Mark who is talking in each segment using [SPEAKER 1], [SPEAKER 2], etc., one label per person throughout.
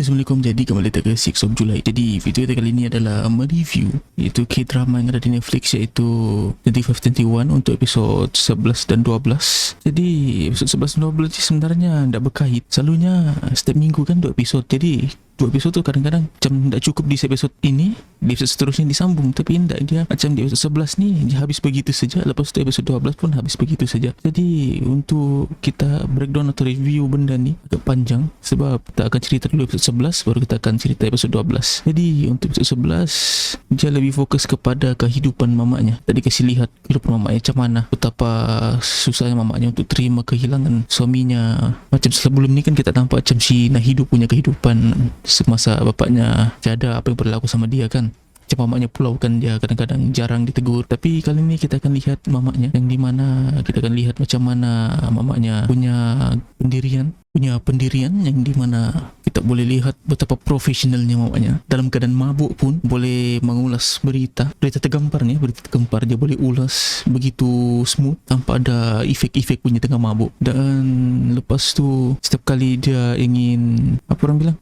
[SPEAKER 1] Assalamualaikum. Jadi kembali ke 6 of July. Jadi video kita kali ini adalah mereview iaitu K-drama yang ada di Netflix, iaitu 2521 untuk episod 11 dan 12. Jadi episod 11 dan 12 ni sebenarnya tak berkait. Selalunya setiap minggu kan 2 episod. Jadi 2 episod tu kadang-kadang macam tak cukup di episod ini, di episod seterusnya disambung. Tapi tidak, dia macam di episod 11 ni dia habis begitu saja. Lepas tu episod 12 pun habis begitu saja. Jadi untuk kita breakdown atau review benda ni agak panjang, sebab kita akan cerita dulu episod 11 baru kita akan cerita episod 12. Jadi untuk episod 11 dia lebih fokus kepada kehidupan mamanya. Tadi kasih lihat kehidupan mamanya macam mana, betapa susahnya mamanya untuk terima kehilangan suaminya. Macam sebelum ni kan kita nampak macam si Nahidu punya kehidupan semasa bapaknya tiada, apa yang berlaku sama dia kan. Macam mamanya pulau kan dia kadang-kadang jarang ditegur. Tapi kali ni kita akan lihat mamanya, yang dimana kita akan lihat macam mana mamanya punya pendirian yang dimana kita boleh lihat betapa profesionalnya mamanya. Dalam keadaan mabuk pun boleh mengulas berita tergempar dia boleh ulas begitu smooth tanpa ada efek-efek punya tengah mabuk. Dan lepas tu setiap kali dia ingin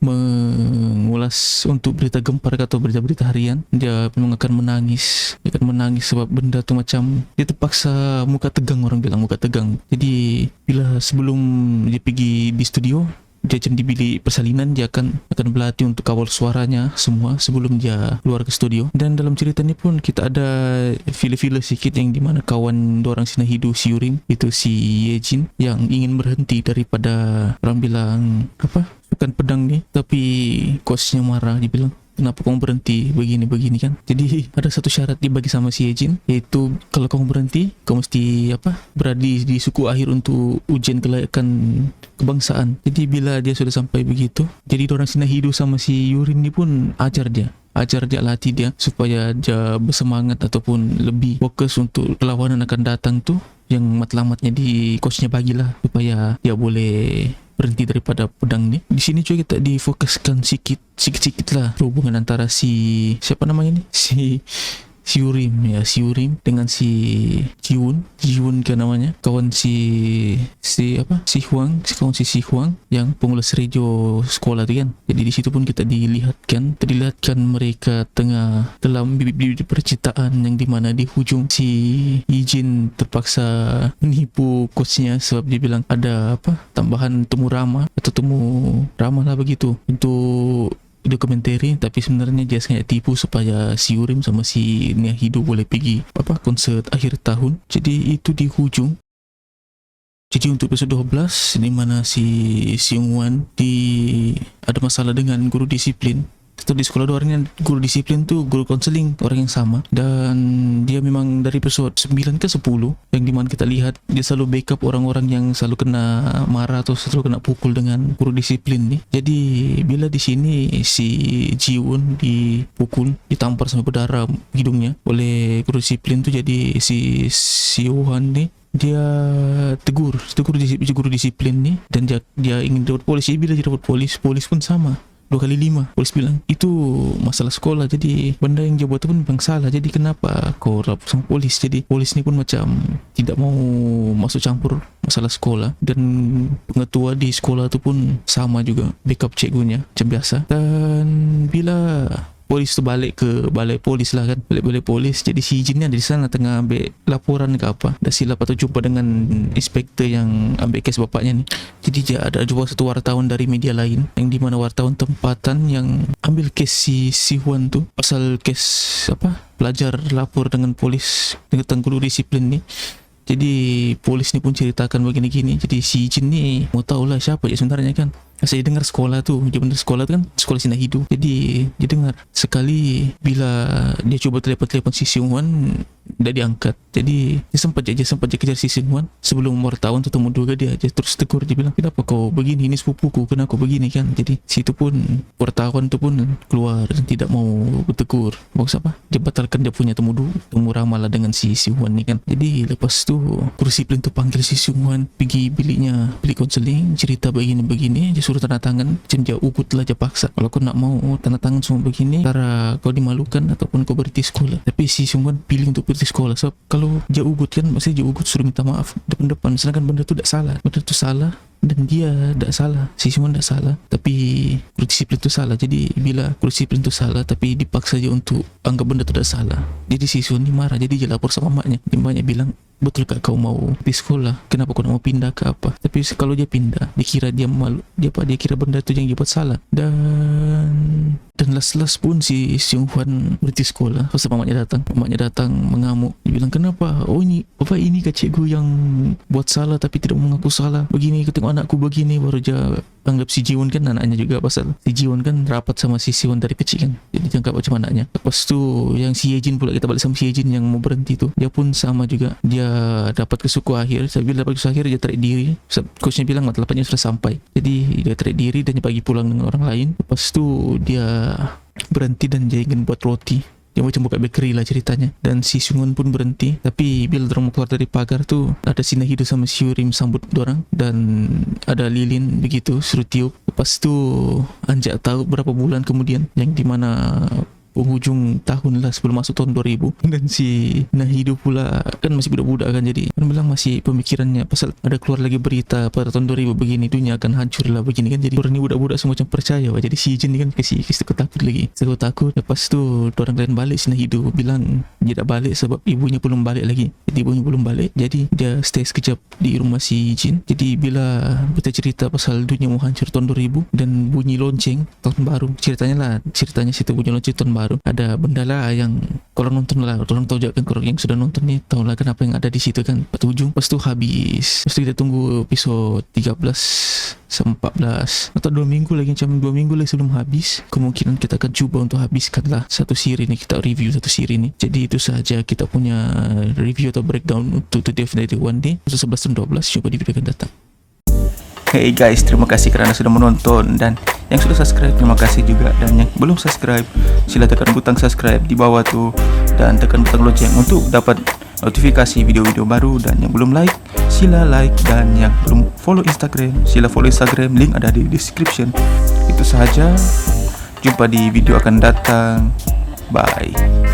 [SPEAKER 1] mengulas untuk berita gempar atau berita-berita harian, dia memang akan menangis. Dia akan menangis sebab benda tu macam dia terpaksa muka tegang, orang bilang muka tegang. Jadi bila sebelum dia pergi di studio, dia macam di bilik persalinan, dia akan berlatih untuk kawal suaranya semua sebelum dia keluar ke studio. Dan dalam cerita ni pun kita ada filler-filler sikit yang dimana kawan dorang si Nahidu, si Yurim, itu si Yejin, yang ingin berhenti daripada, orang bilang bukan pedang ni, tapi coachnya marah. Dia bilang, kenapa kamu berhenti begini kan. Jadi ada satu syarat dibagi sama si Yejin, iaitu kalau kamu berhenti, kamu mesti berada di suku akhir untuk ujian kelayakan kebangsaan. Jadi bila dia sudah sampai begitu, jadi dorang si Nahidu sama si Yurim ni pun ajar dia, latih dia supaya dia bersemangat ataupun lebih fokus untuk perlawanan akan datang tu, yang matlamatnya di coachnya bagilah supaya dia boleh berhenti daripada pedang ni. Di sini juga kita difokuskan sikit lah hubungan antara si Yurim dengan si Jiwon ke namanya, kawan si Huang yang pengulas radio sekolah tu kan. Jadi di situ pun kita dilihatkan mereka tengah dalam bibit-bibit percintaan, yang dimana di hujung si Yejin terpaksa menipu coachnya sebab dia bilang ada tambahan temu ramah lah begitu untuk dokumentari. Tapi sebenarnya dia sengaja tipu supaya si Yurim sama si Nahidu boleh pergi konsert akhir tahun. Jadi itu di hujung. Jadi untuk episod 12 di mana si Seung-wan ada masalah dengan guru disiplin. Atau di sekolah dua orang guru disiplin tu guru konseling, orang yang sama. Dan dia memang dari episod 9 ke 10 yang dimana kita lihat dia selalu backup orang-orang yang selalu kena marah atau selalu kena pukul dengan guru disiplin ni. Jadi bila di sini si Jiwon dipukul, ditampar sampai berdarah hidungnya oleh guru disiplin tu, jadi si Seung-wan ni dia tegur guru disiplin ni, dan dia ingin report polis. Bila dia report polis pun sama 2 kali 5 polis bilang itu masalah sekolah. Jadi benda yang dia buat tu pun memang salah. Jadi kenapa kau lapor sama polis? Jadi polis ni pun macam tidak mau masuk campur masalah sekolah. Dan pengetua di sekolah tu pun sama juga, backup cikgunya macam biasa. Dan bila polis tu balik ke balai polis lah kan, balai polis, jadi si Jin ni ada di sana tengah ambil laporan ke apa, dah silap atau jumpa dengan inspektor yang ambil kes bapaknya ni. Jadi dia ada jumpa satu wartawan dari media lain, yang di mana wartawan tempatan yang ambil kes si Huan tu pasal kes pelajar lapor dengan polis tentang guru disiplin ni. Jadi polis ni pun ceritakan begini-gini. Jadi si Jin ni mau tahulah siapa dia sebenarnya kan. Saya dengar sekolah tu, dia benar sekolah tu kan sekolah si Nahidu. Jadi dia dengar sekali bila dia cuba telefon si Seung-wan, dah diangkat. Jadi dia sempat kejar si Seung-wan. Sebelum wartawan tu temu juga dia terus tegur. Dia bilang, kenapa kau begini, ini sepupuku, kenapa kau begini kan. Jadi situ pun wartawan tu pun keluar dan tidak mau bertegur. Maksud dia batalkan dia punya temu ramah lah dengan si Seung-wan ni kan. Jadi lepas tu disiplin tu panggil si Seung-wan pergi bilik konseling, cerita begini-begini. Dia suruh tanda tangan, macam dia ugut lah, dia paksa. Kalau kau nak mau tanda tangan semua begini, antara kau dimalukan ataupun kau berhenti sekolah. Tapi si Seung-wan pilih untuk berhenti sekolah sebab kalau dia ugut kan, maksudnya dia ugut suruh minta maaf depan-depan, sedangkan benda tu tak salah. Benda tu salah dan dia tidak salah, si Siwon tidak salah, tapi guru disiplin itu salah. Jadi bila guru disiplin itu salah tapi dipaksa aja untuk anggap benda itu tidak salah, jadi si Siwon ini marah. Jadi dia lapor sama maknya. Maknya bilang, betul kak kau mau di sekolah, kenapa kau mau pindah ke apa? Tapi kalau dia pindah, dia kira dia malu, dia kira benda itu yang dia buat salah. Dan last pun si Siung Hwan berhenti sekolah pas mamanya datang mengamuk. Dia bilang, kenapa? Oh ini kak cikgu yang buat salah tapi tidak mengaku salah. Begini, aku tengok anakku begini. Baru dia anggap si Jiwon kan anaknya juga, pasal si Jiwon kan rapat sama si Siwon dari kecil kan, jadi dia anggap macam anaknya. Lepas tu yang si Yejin pula, kita balik sama si Yejin yang mau berhenti tu, dia pun sama juga. Dia dapat ke suku akhir. Bila dapat ke suku akhir, dia tarik diri. Coachnya bilang mata 8-nya sudah sampai, jadi dia tarik diri dan dia bagi pulang dengan orang lain. Lepas tu dia berhenti dan dia ingin buat roti. Dia macam buka bakery lah ceritanya. Dan si Sungun pun berhenti. Tapi bila dorang keluar dari pagar tu, ada si Nahido sama si Yurim sambut dorang. Dan ada Lilin begitu suruh tiup. Lepas tu anjak tahu berapa bulan kemudian, yang dimana penghujung tahun lah, sebelum masuk tahun 2000. Dan si Nahido pula kan masih budak-budak kan, jadi kan bilang masih pemikirannya, pasal ada keluar lagi berita pada tahun 2000 begini, dunia akan hancur lah begini kan. Jadi orang ni budak-budak semua macam percaya. Jadi si Jin ni kan kasih takut lagi. Saya takut. Lepas tu orang lain balik. Si Nahido bilang dia tak balik sebab ibunya belum balik lagi. Jadi ibunya belum balik, jadi dia stay sekejap di rumah si Jin. Jadi bila kita cerita pasal dunia mau hancur tahun 2000 dan bunyi lonceng tahun baru, ceritanya situ bunyi lonceng tahun baru, ada benda lah yang kalau nonton lah, orang tahu juga kan, kalau yang sudah nonton ni tahu lah kenapa yang ada di situ kan, pada ujung. Lepas tu habis. Lepas tu kita tunggu episod 13 sampai 14 atau 2 minggu lagi, macam 2 minggu lagi sebelum habis. Kemungkinan kita akan cuba untuk habiskan lah satu siri ni, kita review satu siri ni. Jadi itu sahaja kita punya review atau breakdown untuk Definitely One Day episode 11 dan 12. Jumpa di video akan datang. Hey guys, terima kasih kerana sudah menonton, dan yang sudah subscribe terima kasih juga, dan yang belum subscribe sila tekan butang subscribe di bawah tu dan tekan butang lonceng untuk dapat notifikasi video-video baru. Dan yang belum like sila like, dan yang belum follow Instagram sila follow Instagram, link ada di description. Itu sahaja, jumpa di video akan datang. Bye.